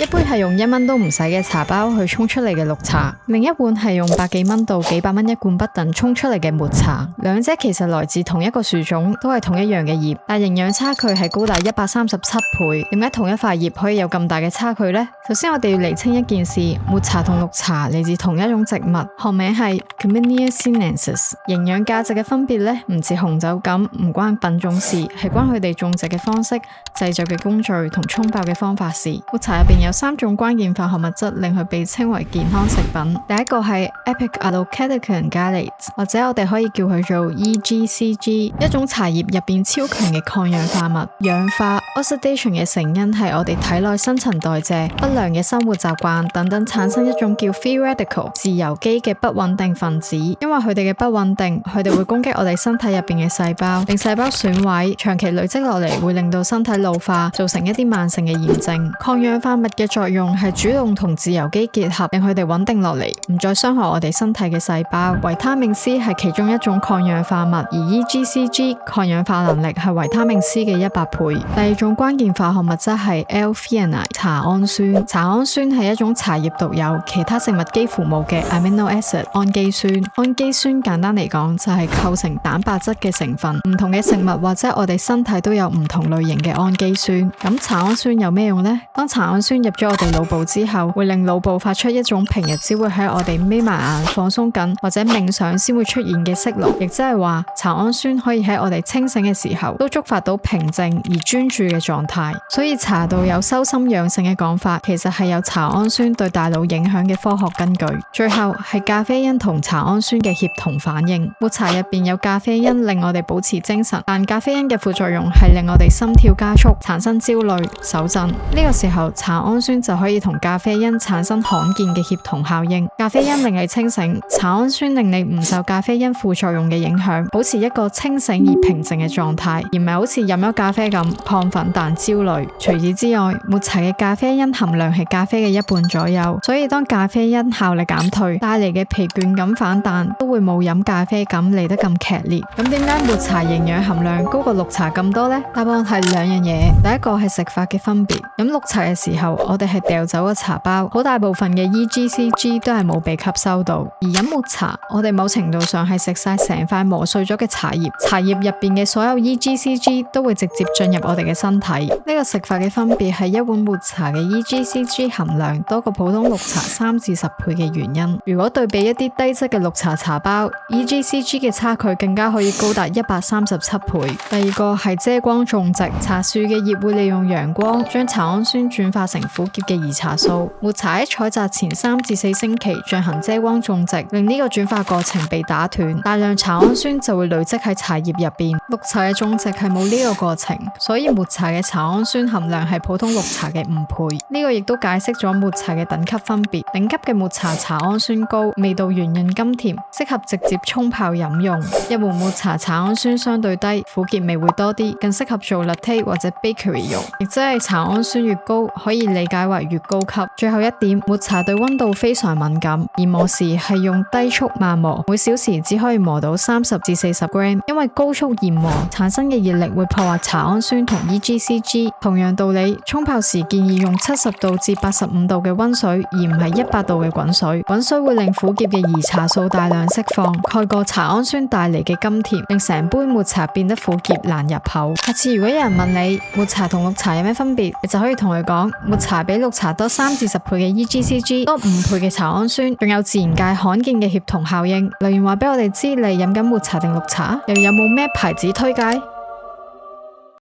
一杯係用1蚊都唔使嘅茶包去沖出嚟嘅綠茶，另一碗係用百幾蚊到幾百蚊一罐不等沖出嚟嘅抹茶。兩者其實來自同一個樹種，都係同一樣嘅葉，但營養差距係高達137倍。點解同一塊葉可以有咁大嘅差距呢？首先我哋要釐清一件事，抹茶同綠茶嚟自同一種植物，學名係 Camellia sinensis。營養價值嘅分別呢，唔似紅酒咁，唔關品種事，係關佢哋種植嘅方式、製作嘅工序同沖泡嘅方法事。抹茶入邊有3種關鍵化學物質，令佢被稱為健康食品。第一個係 epic-allocatechin gallate， 或者我哋可以叫佢做 EGCG， 一種茶葉入邊超強嘅抗氧化物。氧化 oxidation 嘅成因係我哋體內新陳代謝、不良嘅生活習慣等等，產生一種叫 free radical 自由基嘅不穩定分子。因為佢哋嘅不穩定，佢哋會攻擊我哋身體入邊嘅細胞，令細胞損毀，長期累積落嚟會令到身體老化，造成一啲慢性嘅炎症。抗氧化物嘅作用係主動同自由基結合，令佢哋穩定落嚟，唔再傷害我哋身體嘅細胞。維他命 C 係其中一種抗氧化物，而 EGCG 抗氧化能力係維他命 C 嘅100倍。第二種關鍵化學物質係 L-theanine 茶氨酸。茶氨酸係一種茶葉獨有、其他食物幾乎冇嘅 amino acid 氨基酸。氨基酸簡單嚟講就係構成蛋白質嘅成分。唔同嘅食物或者我哋身體都有唔同類型嘅氨基酸。咁茶氨酸有咩用呢？當茶氨酸入咗我哋腦部之後，會令腦部發出一種平日只會喺我哋眯埋眼放鬆緊或者冥想先會出現嘅色綠，亦即係話茶氨酸可以喺我哋清醒嘅時候都觸發到平靜而專注嘅狀態。所以茶道有修心養性嘅講法，其實係有茶氨酸對大腦影響嘅科學根據。最後係咖啡因同茶氨酸嘅協同反應。抹茶入邊有咖啡因令我哋保持精神，但咖啡因嘅副作用係令我哋心跳加速，產生焦慮、手震。呢個時候茶氨酸就可以同咖啡因產生罕見嘅協同效應。咖啡因令你清醒，茶氨酸令你唔受咖啡因副作用嘅影響，保持一個清醒而平靜嘅狀態，而唔係好似飲咗咖啡咁亢奮但焦慮。除此之外，抹茶嘅咖啡因含量係咖啡嘅1半左右，所以當咖啡因效力減退，帶嚟嘅疲倦感反彈都會冇飲咖啡咁嚟得咁劇烈。咁點解抹茶營養含量高過綠茶咁多呢？答案係2樣嘢。第一個係食法嘅分別。飲綠茶嘅時候，我哋係掉走個茶包，好大部分嘅 EGCG 都係冇被吸收到。而飲抹茶，我哋某程度上係食晒成塊磨碎咗嘅茶葉，茶葉入邊嘅所有 EGCG 都會直接進入我哋嘅身體。呢個食法嘅分別係一碗抹茶嘅 EGCG 含量多過普通綠茶3至10倍嘅原因。如果對比一啲低質嘅綠茶茶包， EGCG 嘅差距更加可以高達137倍。第二個係遮光種植。茶樹嘅葉會利用陽光將茶氨酸轉化成苦澀嘅兒茶素。抹茶喺採摘前3至4星期進行遮光種植，令呢個轉化過程被打斷，大量茶氨酸就會累積喺茶葉入邊。綠茶嘅種植係冇呢個過程，所以抹茶嘅茶氨酸含量係普通綠茶嘅5倍。呢個亦都解釋咗抹茶嘅等級分別。頂級嘅抹茶茶氨酸高，味道圓潤甘甜，適合直接沖泡飲用。一壺抹茶茶氨酸相對低，苦澀味會多啲，更適合做 latte 或者 bakery 用，亦即係茶氨酸越高，可以理解為越高級。最後一點，抹茶對溫度非常敏感，而磨時係用低速慢磨，每小時只可以磨到30至40 gram， 因為高速研磨產生嘅熱力會破壞茶氨酸同 EGCG。同樣道理，沖泡時建議用70度至85度嘅溫水，而唔係100度嘅滾水。滾水會令苦澀嘅兒茶素大量釋放，蓋過茶氨酸帶嚟嘅甘甜，令成杯抹茶變得苦澀難入口。下次如果有人問你抹茶同綠茶有咩分別，你就可以同佢講，抹茶比綠茶多3至10倍嘅 EGCG， 多5倍嘅茶氨酸，仲有自然界罕見嘅協同效應。留言話俾我哋知你飲緊抹茶定綠茶，又有冇咩牌子推介？